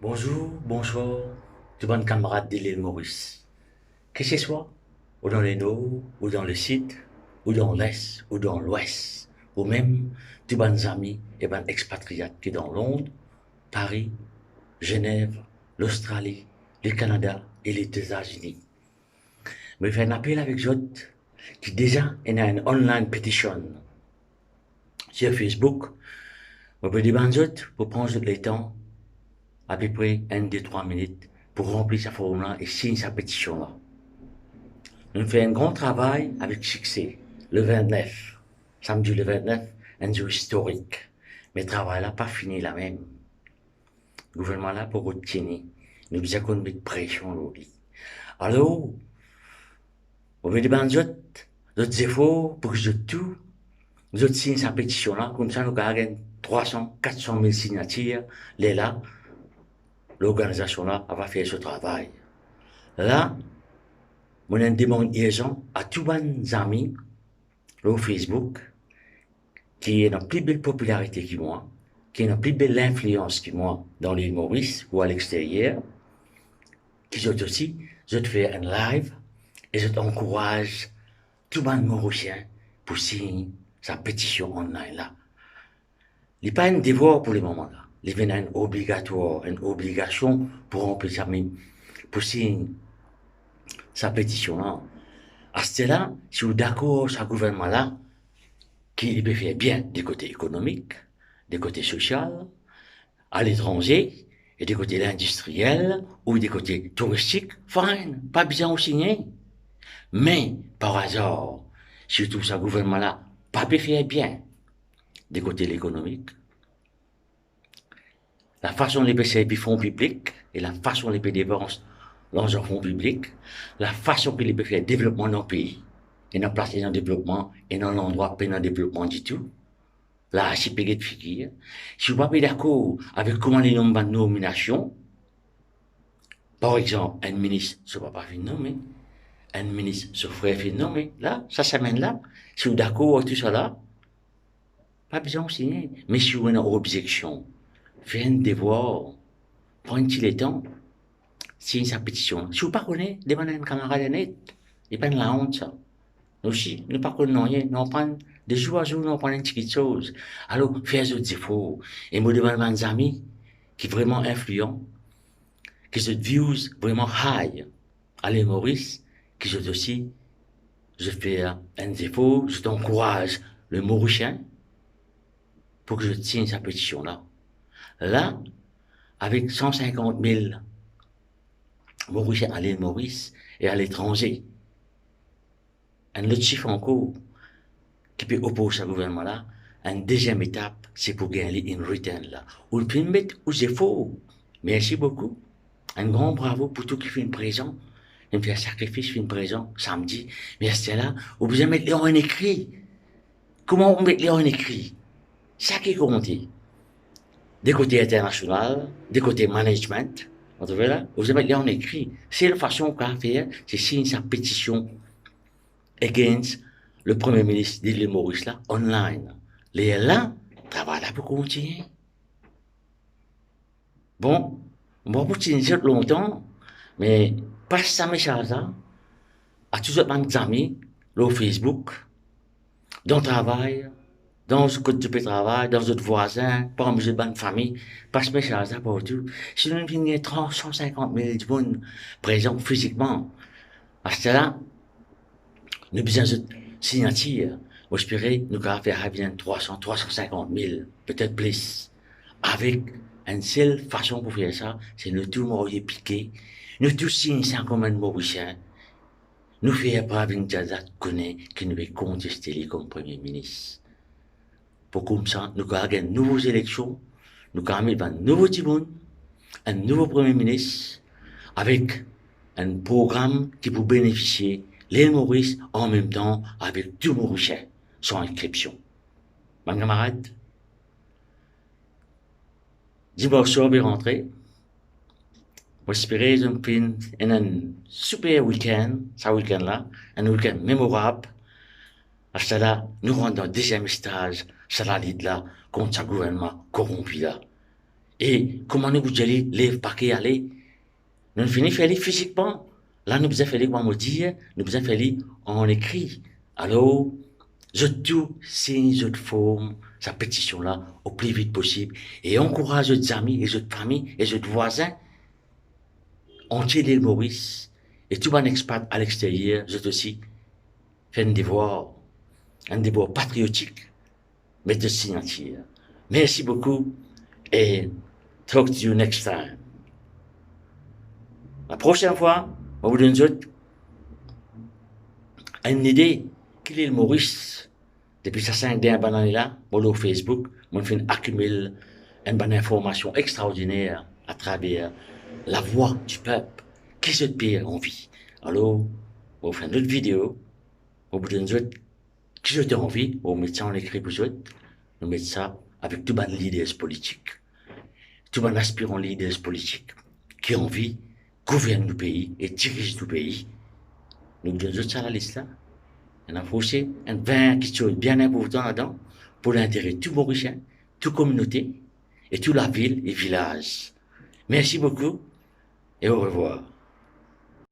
Bonjour, bonsoir, tout bon camarade de l'île Maurice. Que ce soit, ou dans le nord, ou dans le sud, ou dans l'est, ou dans l'ouest, ou même tout bon amis et bon expatriates qui dans Londres, Paris, Genève, l'Australie, le Canada et les États-Unis. Me fait un appel avec d'autres qui déjà est une online petition sur Facebook. Je peux dire pour prendre le temps à peu près 1, 2, 3 minutes pour remplir sa forme-là et signer sa pétition-là. On fait un grand travail avec succès. Le 29, samedi le 29, un jour historique. Mais le travail là pas fini là même. Le gouvernement là pour retenir. Nous avons mis de pression aujourd'hui. Alors, on veut demander d'autres efforts pour que je tout, nous autres signent sa pétition là, comme ça nous gagnons 300, 400 000 signatures. Les là, l'organisation là va faire ce travail. Là, on a demande liaison à tous mes amis au Facebook qui est dans plus belle popularité que moi, qui est dans plus belle influence que moi dans l'île Maurice ou à l'extérieur, qui sont aussi, je te fais un live et je t'encourage tout le monde mauricien pour signer sa pétition online là. Il n'est pas un devoir pour le moment là. Il est une obligatoire, une obligation pour remplir sa pour signer sa pétition là. À ce là, si vous êtes d'accord avec ce gouvernement là, qui peut faire bien du côté économique, du côté social, à l'étranger, et du côté industriel, ou du côté touristique, fine, pas besoin de signer. Mais, par hasard, surtout ce gouvernement-là, pas peut faire bien du côté économique, la façon les pays fonds publics, et la façon les pays dépensent l'argent fonds publics, la façon que les pays faire développement dans le pays, et dans placer dans le développement, et dans l'endroit, pas dans le développement du tout, là, c'est payé de figure. Si vous n'êtes pas d'accord avec comment les nombres de nominations, par exemple, un ministre ne va pas faire nommer, un ministre se ferait faire nommer, là, ça s'amène là. Si vous êtes d'accord avec tout ça là, pas besoin de signer. Mais si vous avez une objection, faites un devoir, prenez le temps, signez sa pétition. Si vous ne connaissez pas, demandez à un camarade net. Il n'y a pas de la honte, ça. Nous aussi, nous ne connaissons rien, nous prenons de jour à jour, nous prenons une petite chose. Alors, faites autres efforts. Et moi, demande à mes amis qui sont vraiment influents, qui sont views vraiment high à l'île Maurice, qui sont aussi, je fais un effort, je t'encourage le Mauricien pour que je signe sa pétition là. Là, avec 150 000 Mauriciens à l'île Maurice et à l'étranger, un autre chiffre encore qui peut opposer à ce gouvernement-là, une deuxième étape, c'est pour gagner une return là. Ou le peut mettre aux efforts. Merci beaucoup. Un grand bravo pour tout qui fait une présent. Il me fait un sacrifice, fait une présent samedi. Mais c'est là, vous pouvez mettre les en écrit. Comment on met les en écrit? Ça qui compte. Des côtés international, des côtés management. Vous voyez là? Vous pouvez mettre les en écrit. C'est la façon qu'on faire, c'est signer sa pétition against le Premier ministre de l'île Maurice là, online. Les là, travail là pour continuer. Bon, on va continuer ça longtemps, mais passe ça message là à tous mes amis, sur Facebook, dans le travail, dans ce côté de travail, dans notre voisin, parmi les bonnes familles, passe message là partout. Si nous avons 350 000 personnes présentes physiquement, à ce là, nous avons besoin de signatures. J'espérais nous allons faire bien 300, 350 000, peut-être plus. Avec une seule façon pour faire ça, c'est nous tous mourir piqué, nous tous signer ça comme un Mauricien, nous faire pas avec une Jazat connaît qui nous veut contester lui comme Premier ministre. Pour comme ça, nous allons gagner de nouvelles élections, nous allons mettre un nouveau Tibon, un nouveau Premier ministre, avec un programme qui peut bénéficier les Maurice en même temps avec tout Mauricien, sans inscription. Mes camarades, dimanche soir, je rentré. J'espérais un super week-end, ce week-end-là, un week-end mémorable. À cela, nous rentrons dans le deuxième stage, ça la là, contre ce gouvernement corrompu là. Et comment nous vous allez les paquets aller? Nous finissons faire physiquement. Là, nous faisons faire comment dire, nous faisons faire en écrit. Alors, je tout signe, je forme sa pétition-là au plus vite possible et encourage les amis et les familles et les voisins entiers d'île Maurice et tout un expat à l'extérieur, je aussi fait un devoir patriotique, mais de signature. Merci beaucoup et talk to you next time. La prochaine fois, on vous donne une idée. Quel est le Maurice? Depuis ça 5 années là, sur Facebook, on fait accumuler une bonne information extraordinaire à travers la voix du peuple. Qu'est-ce que pire envie? Alors, on fait une autre vidéo, on vous donne qui je envie, on met ça en écrit pour vous, on met ça avec tout les leaders politiques, tout les aspirants leaders politiques qui ont envie gouverne le pays et dirige le pays. Nous donnons ça à la liste là. Il y en a aussi un 20 questions bien importantes là-dedans pour l'intérêt de tout Mauricien, toute communauté et toute la ville et village. Merci beaucoup et au revoir.